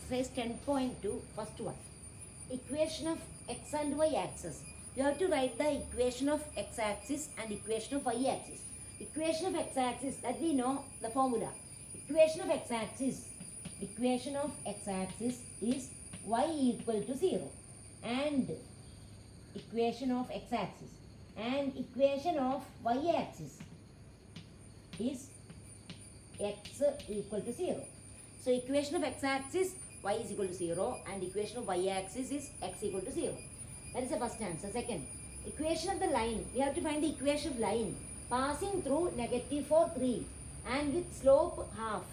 exercise 10.2, first one. Equation of x and y axis. You have to write the equation of x axis and equation of y axis. Equation of x axis, that we know the formula. Equation of x axis is y equal to 0, and equation of x axis, and equation of y axis is x equal to 0. So equation of x axis, y is equal to 0, and equation of y axis is x equal to 0. That is the first answer. Second, equation of the line. We have to find the equation of line passing through -4, 3 and with slope half.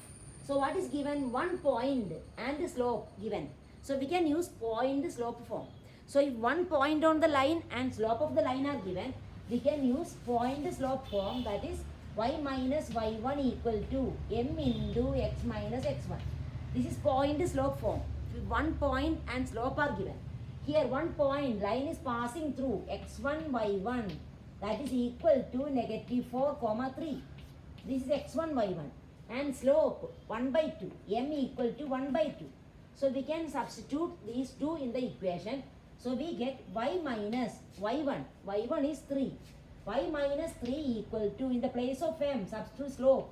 So what is given? 1 point and slope given. So we can use point slope form. So if 1 point on the line and slope of the line are given, we can use point slope form, that is y minus y1 equal to m into x minus x1. This is point slope form. If 1 point and slope are given. Here 1 point line is passing through x1 y1, that is equal to -4, 3. This is x1 y1, and slope 1 by 2, m equal to 1 by 2. So we can substitute these two in the equation. So we get y minus y1 is 3. Y minus 3 equal to, in the place of m, substitute slope,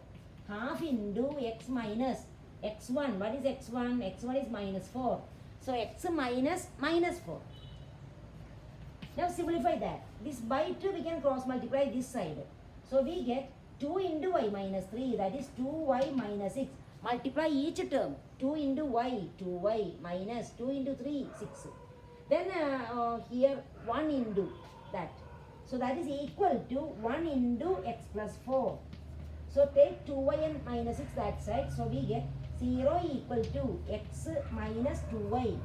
half into x minus x1. What is x1? x1 is -4. So x minus -4. Now simplify that. This by 2 we can cross multiply this side. So we get 2 into y minus 3, that is 2y minus 6. Multiply each term. 2 into y, 2y minus 2 into 3, 6. Then here 1 into that. So that is equal to 1 into x plus 4. So take 2y and minus 6 that side. So we get 0 equal to x minus 2y.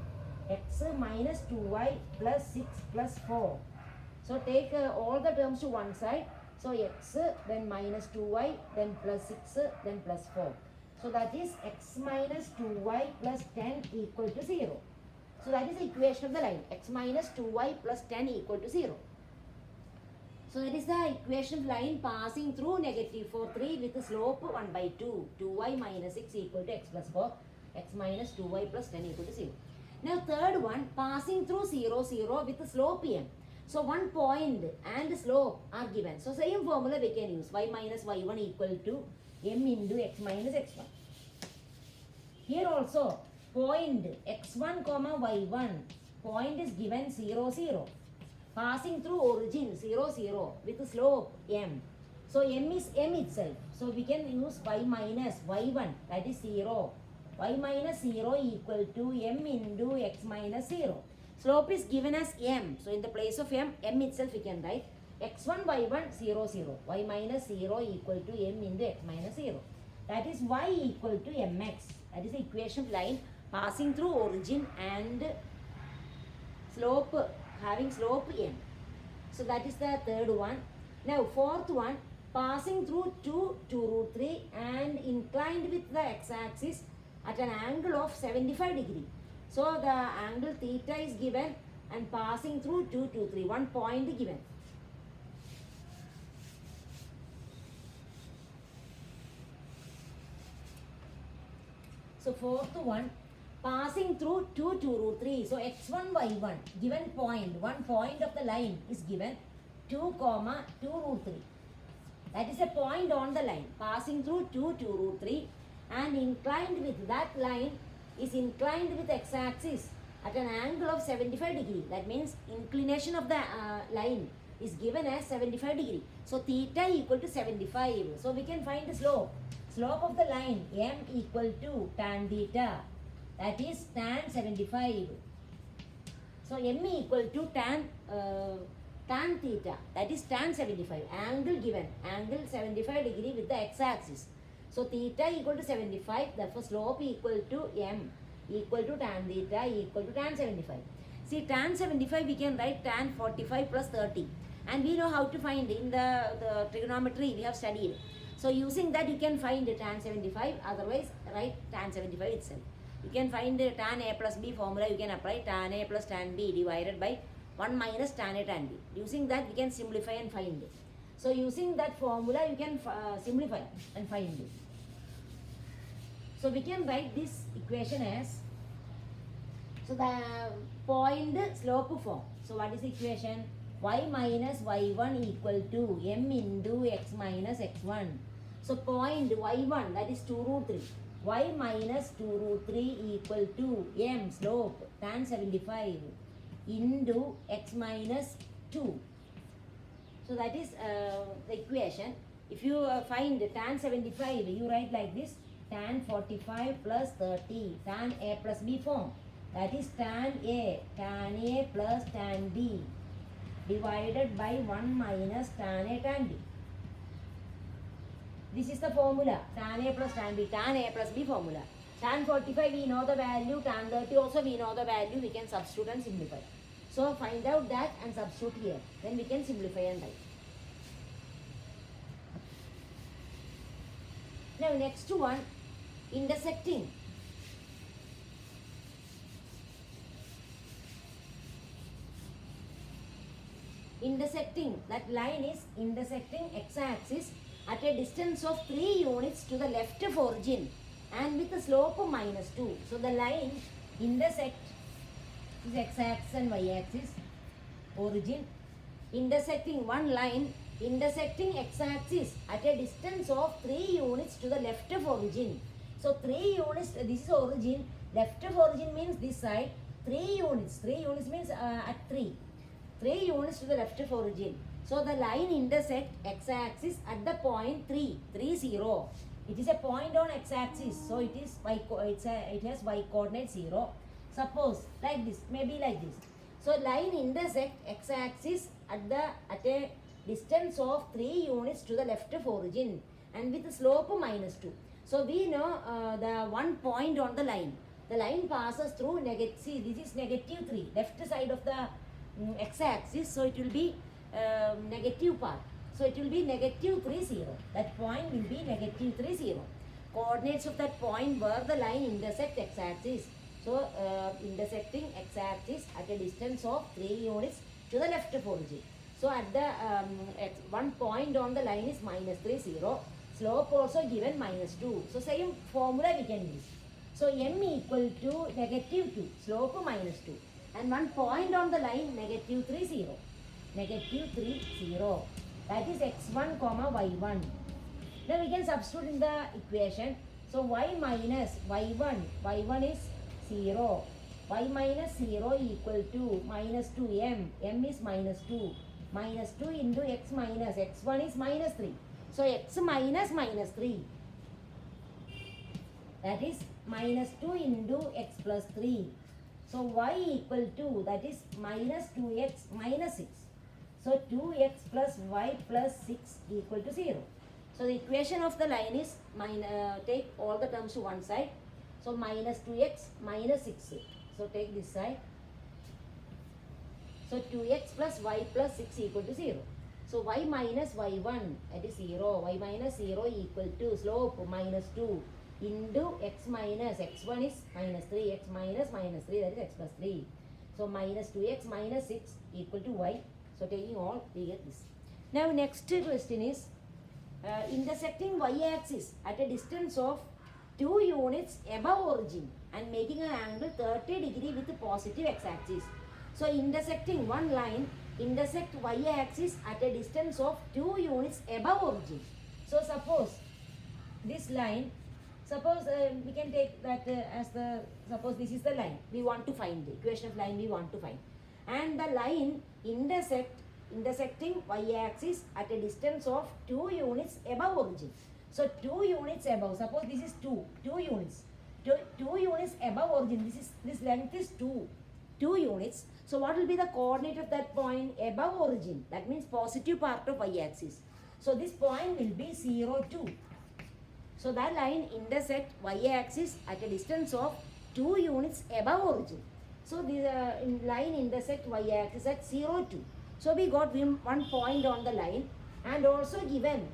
X minus 2y plus 6 plus 4. So take all the terms to one side. So x, then minus 2y, then plus 6, then plus 4. So that is x minus 2y plus 10 equal to 0. So that is the equation of the line. X minus 2y plus 10 equal to 0. So that is the equation of line passing through -4, 3 with the slope 1 by 2. 2y minus 6 equal to x plus 4. X minus 2y plus 10 equal to 0. Now third one, passing through 0, 0 with the slope m. So 1 point and slope are given. So same formula we can use. Y minus y1 equal to m into x minus x1. Here also point x1 comma y1. Point is given 0, 0. Passing through origin 0, 0 with the slope m. So m is m itself. So we can use y minus y1, that is 0. Y minus 0 equal to m into x minus 0. Slope is given as m. So in the place of m itself we can write x1 y1 0, 0. Y minus 0 equal to m into x minus 0. That is y equal to mx. That is the equation of line passing through origin and slope, having slope m. So that is the third one. Now fourth one, passing through 2 root 3 and inclined with the x-axis at an angle of 75 degree. So the angle theta is given and passing through 2, 2, 3. 1 point given. So fourth one, passing through 2, root 3. So x1, y1, given point, 1 point of the line is given 2, 2 root 3. That is a point on the line. Passing through 2, root 3 and inclined with that line is inclined with x-axis at an angle of 75 degree. That means inclination of the line is given as 75 degree. So theta equal to 75. So we can find the slope. Slope of the line m equal to tan theta. That is tan 75. So m equal to tan theta. That is tan 75. Angle given. Angle 75 degree with the x-axis. So theta equal to 75. Therefore slope equal to m equal to tan theta equal to tan 75. See, tan 75 we can write tan 45 plus 30. And we know how to find in the trigonometry we have studied. So using that you can find tan 75. Otherwise write tan 75 itself. You can find tan a plus b formula. You can apply tan a plus tan b divided by 1 minus tan a tan b. Using that we can simplify and find it. So using that formula you can simplify and find it. So we can write this equation as So the point slope form. So what is the equation? Y minus y1 equal to m into x minus x1. So point y1, that is 2 root 3. Y minus 2 root 3 equal to m slope tan 75 into x minus 2. So that is the equation. If you find tan 75, you write like this: tan 45 plus 30, tan A plus B form. That is tan A plus tan B divided by 1 minus tan A tan B. This is the formula, tan A plus tan B, tan A plus B formula. Tan 45 we know the value, tan 30 also we know the value, we can substitute and simplify. So find out that and substitute here, then we can simplify and write. Now next one, intersecting. Intersecting, that line is intersecting x-axis at a distance of 3 units to the left of origin and with a slope of minus 2. So the line intersects is x-axis and y-axis, origin, intersecting one line intersecting x-axis at a distance of 3 units to the left of origin. So 3 units, this is origin, left of origin means this side, 3 units means at 3 units to the left of origin. So the line intersect x-axis at the point 3, 0. It is a point on x-axis, so it is it has y coordinate 0. Suppose like this, maybe like this. So line intersect x-axis at a distance of 3 units to the left of origin and with a slope of minus 2. So we know the one point on the line. The line passes through negative, see this is negative 3, left side of the x-axis, so it will be negative part. So it will be negative 3, 0. That point will be negative 3, 0. Coordinates of that point where the line intersect x-axis. So intersecting x-axis at a distance of 3 units to the left of origin. So at the one point on the line is minus 3, 0. Slope also given minus 2. So same formula we can use. So m equal to negative 2, slope minus 2. And one point on the line negative 3, 0. Negative 3, 0. That is x1 comma y1. Now we can substitute in the equation. So y minus y1 is 0. Y minus 0 equal to minus 2m. M is minus 2. Minus 2 into x minus. X1 is minus 3. So x minus minus 3. That is minus 2 into x plus 3. So y equal to, that is minus 2x minus 6. So 2x plus y plus 6 equal to 0. So the equation of the line is, take all the terms to one side. So minus 2x minus 6. So take this side. So 2x plus y plus 6 equal to 0. So y minus y1, that is 0. Y minus 0 equal to slope minus 2 into x minus, x1 is minus 3, x minus minus 3, that is x plus 3. So minus 2x minus 6 equal to y. So taking all, we get this. Now next question is intersecting y-axis at a distance of 2 units above origin and making an angle 30 degree with the positive x-axis. So intersecting one line, intersect y-axis at a distance of 2 units above origin. So suppose this line, suppose we can take that as the, suppose this is the line we want to find, the equation of line we want to find. And the line intersecting y-axis at a distance of 2 units above origin. So 2 units above, suppose this is 2 units. 2 units above origin, this length is 2 units. So what will be the coordinate of that point above origin? That means positive part of y-axis. So this point will be 0, 2. So that line intersect y-axis at a distance of 2 units above origin. So this line intersect y-axis at 0, 2. So we got one point on the line and also given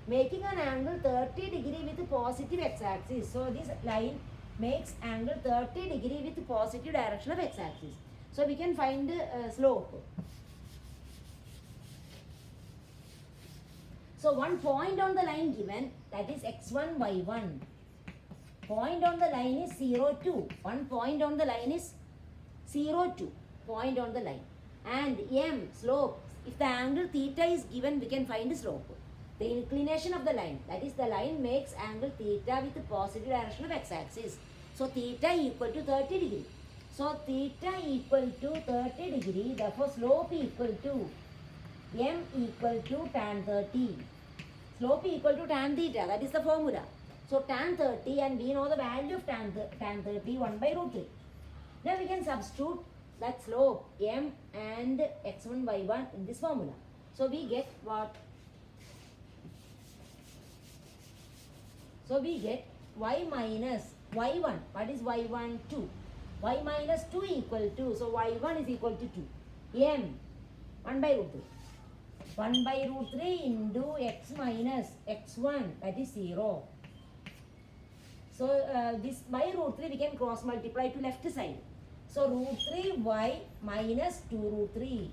making an angle 30 degree with positive x-axis. So this line makes angle 30 degree with positive direction of x-axis. So we can find the slope. So one point on the line given, that is x1, y1. Point on the line is 0, 2. One point on the line is 0, 2, point on the line. And M, slope. If the angle theta is given, we can find the slope. The inclination of the line, that is the line makes angle theta with the positive direction of x-axis. So theta equal to 30 degree. So theta equal to 30 degree, therefore slope equal to M equal to tan 30. Slope equal to tan theta, that is the formula. So tan 30, and we know the value of tan 30, 1 by root 3. Now we can substitute that slope M and x1 y1 in this formula. So we get what? So we get y minus y1. What is y1? 2. Y minus 2 equal to, so y1 is equal to 2. M, 1 by root 3. 1 by root 3 into x minus x1, that is 0. So this by root 3 we can cross multiply to left side. So root 3y minus 2 root 3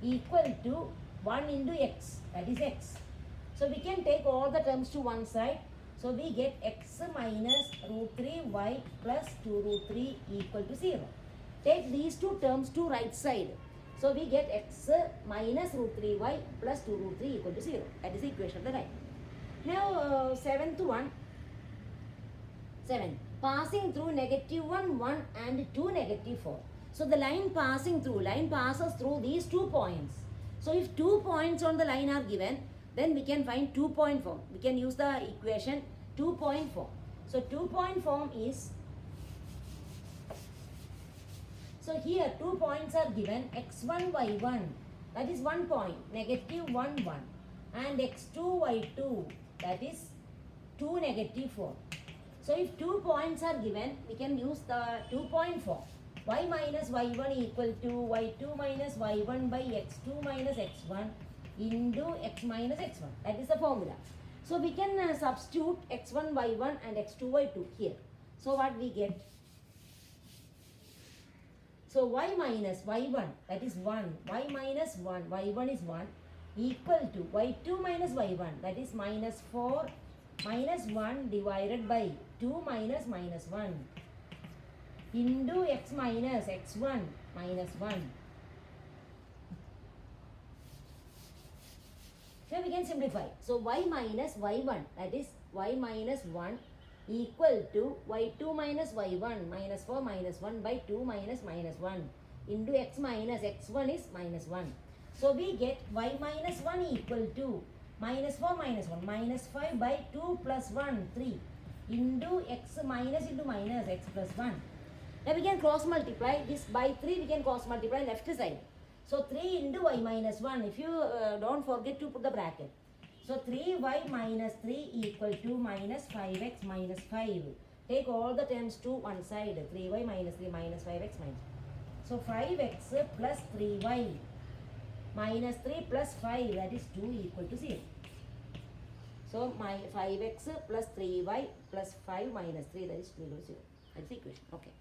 equal to 1 into x, that is x. So we can take all the terms to one side. So we get x minus root 3y plus 2 root 3 equal to 0. Take these two terms to right side. So we get x minus root 3y plus 2 root 3 equal to 0. That is the equation of the line. Now 7th one. 7. Passing through negative 1, 1 and 2, negative 4. So the line passes through these 2 points. So if 2 points on the line are given, then we can find 2-point form. We can use the equation 2-point form. So 2-point form is, so here 2 points are given, x1, y1, that is 1 point, negative 1, 1, and x2, y2, that is 2, negative 4. So if 2 points are given, we can use the 2-point form. Y minus y1 equal to y2 minus y1 by x2 minus x1 into x minus x1. That is the formula. So we can substitute x1 y1 and x2 y2 here. So what we get? So y minus y1, that is 1, y minus 1, y1 is 1, equal to y2 minus y1, that is minus 4 minus 1 divided by 2 minus minus 1 into x minus x1 minus 1. So we can simplify. So y minus y1, that is y minus 1 equal to y2 minus y1 minus 4 minus 1 by 2 minus minus 1 into x minus x1 is minus 1. So we get y minus 1 equal to minus 4 minus 1 minus 5 by 2 plus 1 3 into x minus into minus x plus 1. Now we can cross multiply this by 3, we can cross multiply left side. So 3 into y minus 1, if you don't forget to put the bracket. So 3y minus 3 equal to minus 5x minus 5. Take all the terms to one side. 3y minus 3 minus 5x minus. So 5x plus 3y minus 3 plus 5, that is 2 equal to 0. So my 5x plus 3y plus 5 minus 3, that is 2 equal to 0. That's the equation. Okay.